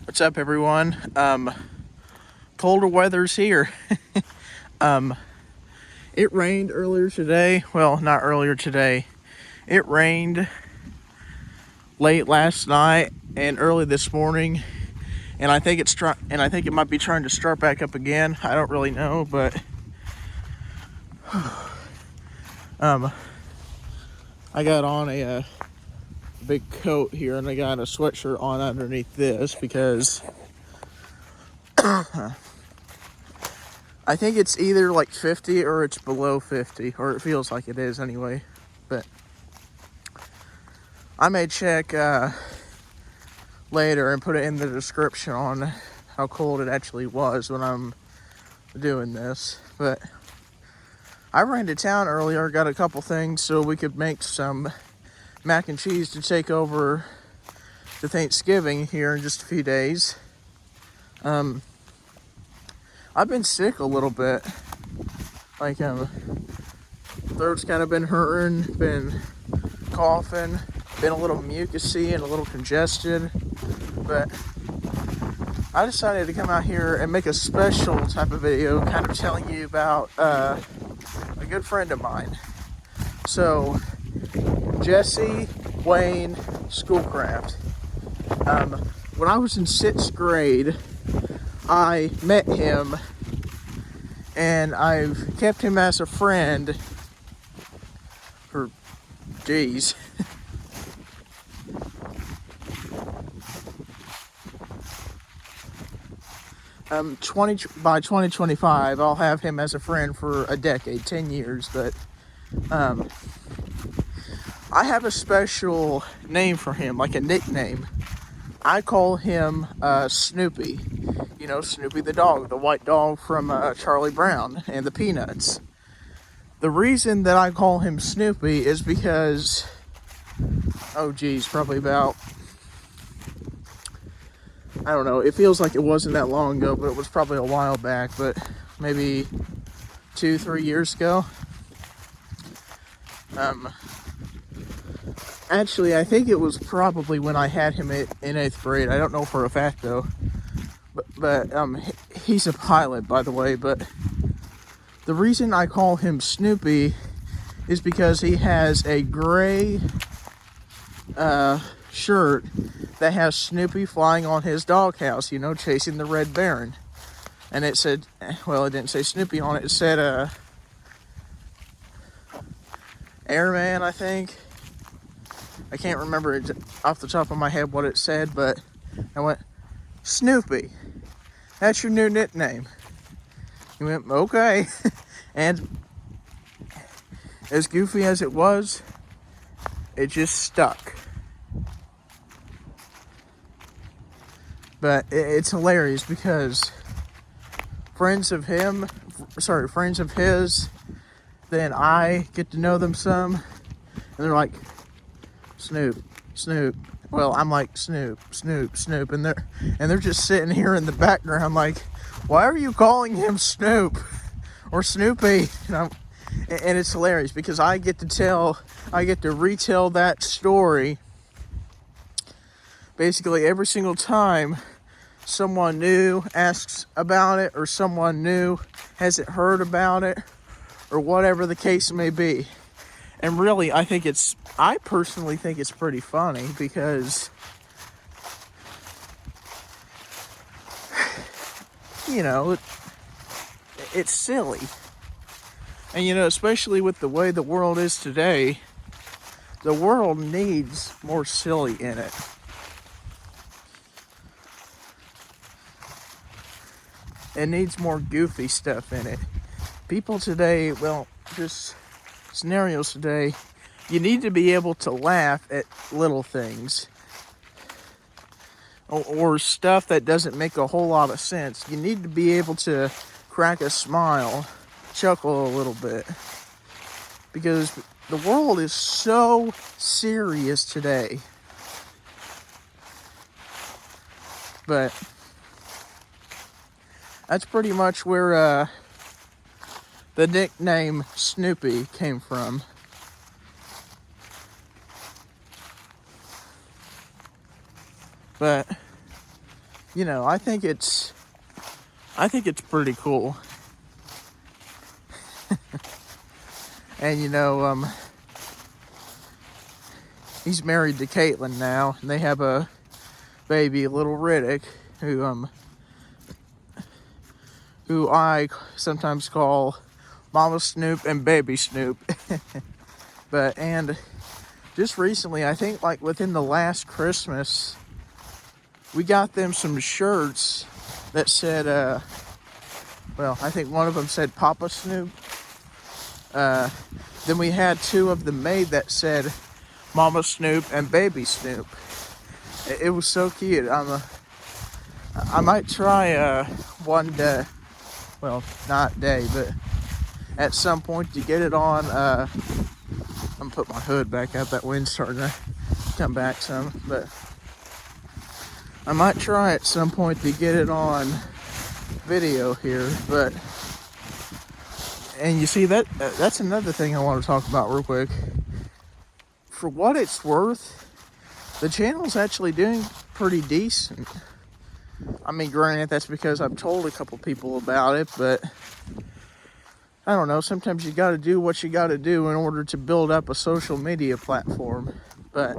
What's up, everyone? Colder weather's here. um, it rained earlier today. Well, not earlier today. It rained late last night and early this morning, and I think it might be trying to start back up again. I don't really know, but I got on a big coat here, and I got a sweatshirt on underneath this because I think it's either like 50 or it's below 50, or it feels like it is anyway. But I may check later and put it in the description on how cold it actually was when I'm doing this. But I ran to town earlier, got a couple things so we could make some mac and cheese to take over to Thanksgiving here in just a few days. I've been sick a little bit. Like, throat's kind of been hurting, been coughing, been a little mucusy and a little congested. But I decided to come out here and make a special type of video kind of telling you about a good friend of mine. So, Jesse Wayne Schoolcraft. When I was in 6th grade, I met him, and I've kept him as a friend for, geez, by 2025, I'll have him as a friend for a decade, 10 years, but I have a special name for him, like a nickname. I call him Snoopy. You know, Snoopy the dog, the white dog from Charlie Brown and the Peanuts. The reason that I call him Snoopy is because, oh geez, probably about, I don't know, it feels like it wasn't that long ago, but it was probably a while back, but maybe 2-3 years ago. Actually, I think it was probably when I had him in 8th grade. I don't know for a fact, though. But he's a pilot, by the way. But the reason I call him Snoopy is because he has a gray shirt that has Snoopy flying on his doghouse, you know, chasing the Red Baron. And it said, well, it didn't say Snoopy on it. It said Airman, I think. I can't remember it off the top of my head what it said, but I went, Snoopy, that's your new nickname. He went, okay. And as goofy as it was, it just stuck. But it's hilarious because friends of his, then I get to know them some, and they're like, Snoop, Snoop. Well, I'm like, Snoop, Snoop, Snoop, and they're just sitting here in the background like, why are you calling him Snoop or Snoopy? And it's hilarious because I get to retell that story basically every single time someone new asks about it, or someone new hasn't heard about it, or whatever the case may be. And really, I personally think it's pretty funny because, you know, it's silly. And, you know, especially with the way the world is today, the world needs more silly in it. It needs more goofy stuff in it. People today, well, just scenarios today, you need to be able to laugh at little things or stuff that doesn't make a whole lot of sense. You need to be able to crack a smile, chuckle a little bit, because the world is so serious today. But that's pretty much where the nickname Snoopy came from. But you know, I think it's pretty cool. And you know, he's married to Caitlin now, and they have a baby, little Riddick, who I sometimes call Mama Snoop and Baby Snoop. And just recently, I think like within the last Christmas, we got them some shirts that said, well, I think one of them said Papa Snoop. Then we had two of them made that said Mama Snoop and Baby Snoop. It was so cute. I might try one day, well, not day, but at some point to get it on. I'm gonna put my hood back up. That wind's starting to come back some, but I might try at some point to get it on video here. But and you see that's another thing I want to talk about real quick. For what it's worth, the channel's actually doing pretty decent. I mean, granted, that's because I've told a couple people about it, but I don't know, sometimes you gotta do what you gotta do in order to build up a social media platform. But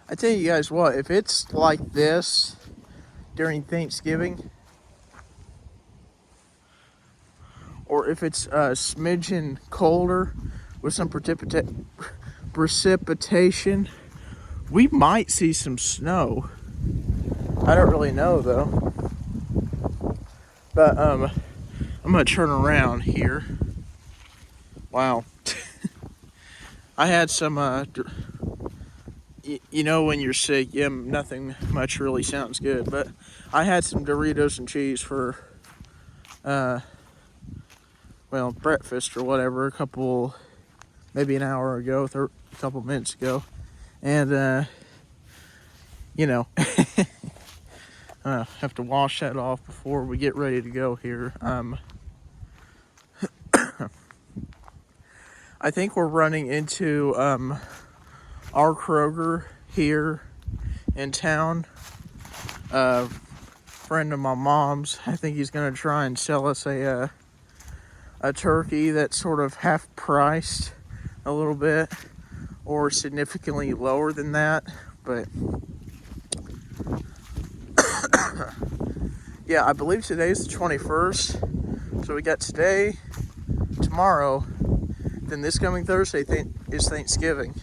I tell you guys what, if it's like this during Thanksgiving, or if it's a smidgen colder with some precipitation, we might see some snow. I don't really know though. But I'm gonna turn around here. Wow. I had some you know when you're sick, yeah, nothing much really sounds good, but I had some Doritos and cheese for well, breakfast or whatever, maybe an hour ago, a couple minutes ago. And you know, have to wash that off before we get ready to go here. I think we're running into our Kroger here in town. Friend of my mom's, I think he's gonna try and sell us a turkey that's sort of half priced a little bit, or significantly lower than that. But yeah, I believe today's the 21st, so we got today, tomorrow, then this coming Thursday is Thanksgiving.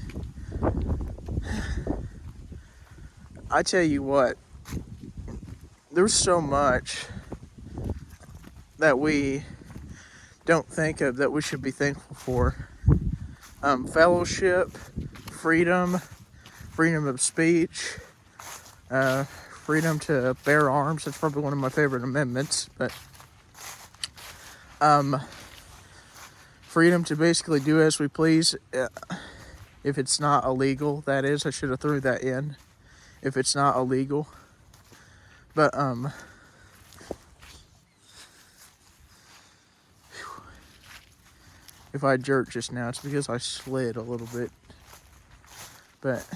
I tell you what, there's so much that we don't think of that we should be thankful for. Fellowship, freedom of speech, freedom to bear arms. That's probably one of my favorite amendments. But freedom to basically do as we please, if it's not illegal. That is, I should have threw that in. If it's not illegal. But if I jerked just now, it's because I slid a little bit. But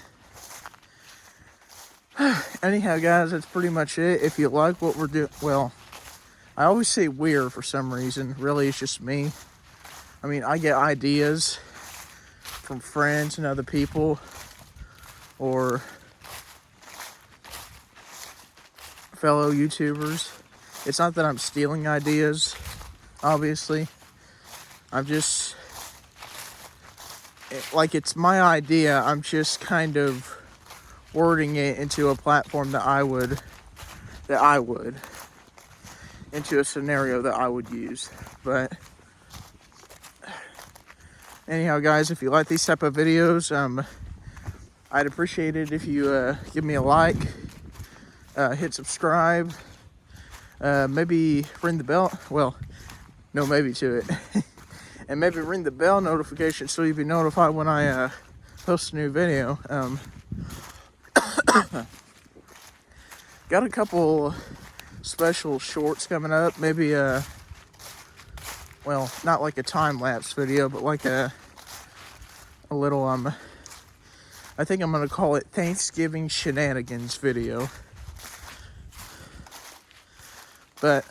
anyhow, guys, that's pretty much it. If you like what we're doing, well, I always say we're for some reason. Really, it's just me. I mean, I get ideas from friends and other people, or fellow YouTubers. It's not that I'm stealing ideas, obviously. I'm just, like, it's my idea. I'm just kind of wording it into a platform that I would, into a scenario that I would use. But anyhow, guys, if you like these type of videos, I'd appreciate it if you give me a like, hit subscribe, maybe ring the bell. Well, no maybe to it. And maybe ring the bell notification so you'll be notified when I post a new video. Got a couple special shorts coming up. Maybe well, not like a time-lapse video, but like a a little, I think I'm gonna call it Thanksgiving shenanigans video. But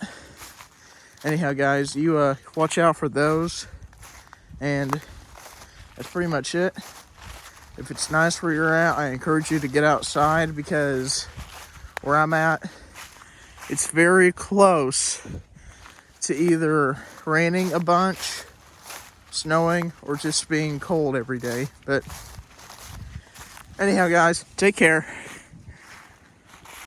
anyhow, guys, you watch out for those, and that's pretty much it. If it's nice where you're at, I encourage you to get outside, because where I'm at, it's very close to either raining a bunch, snowing, or just being cold every day. But anyhow, guys, take care.